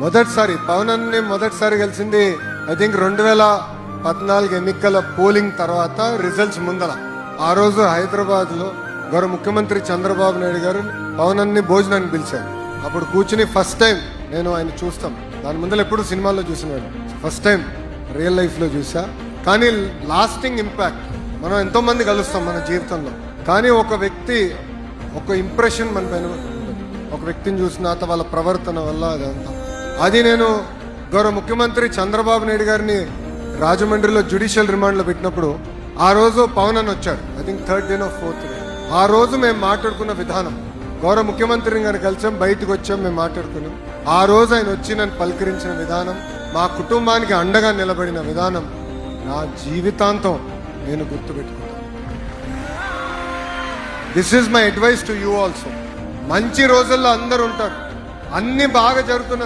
మొదటిసారి పవన్ అన్ని మొదటిసారి కలిసింది ఐ థింక్ 2014 ఎన్నికల పోలింగ్ తర్వాత రిజల్ట్స్ ముందల. ఆ రోజు హైదరాబాద్ లో గౌరవ ముఖ్యమంత్రి చంద్రబాబు నాయుడు గారు పవన్ అన్ని భోజనానికి పిలిచారు. అప్పుడు కూర్చుని ఫస్ట్ టైం నేను ఆయన చూస్తాం, దాని ముందర ఎప్పుడు సినిమాల్లో చూసినాడు, ఫస్ట్ టైం రియల్ లైఫ్ లో చూసా. కానీ లాస్టింగ్ ఇంపాక్ట్, మనం ఎంతో మంది కలుస్తాం మన జీవితంలో, కానీ ఒక వ్యక్తి ఒక ఇంప్రెషన్ మన పైన, ఒక వ్యక్తిని చూసిన తర్వాత వాళ్ళ ప్రవర్తన వల్ల అదంతా. అది నేను గౌరవ ముఖ్యమంత్రి చంద్రబాబు నాయుడు గారిని రాజమండ్రిలో జ్యుడిషియల్ రిమాండ్లో పెట్టినప్పుడు ఆ రోజు పవన్ అని వచ్చాడు, I think 3rd day 4th day. ఆ రోజు మేము మాట్లాడుకున్న విధానం, గౌరవ ముఖ్యమంత్రిని గారిని కలిసాం, బయటకు వచ్చాం, మేము మాట్లాడుకున్నాం. ఆ రోజు ఆయన వచ్చి నన్ను పలకరించిన విధానం, మా కుటుంబానికి అండగా నిలబడిన విధానం నా జీవితాంతం నేను గుర్తుపెట్టుకుంటాను. This is my advice to you also. మంచి రోజుల్లో అందరు ఉంటారు, అన్ని బాగా జరుగుతున్న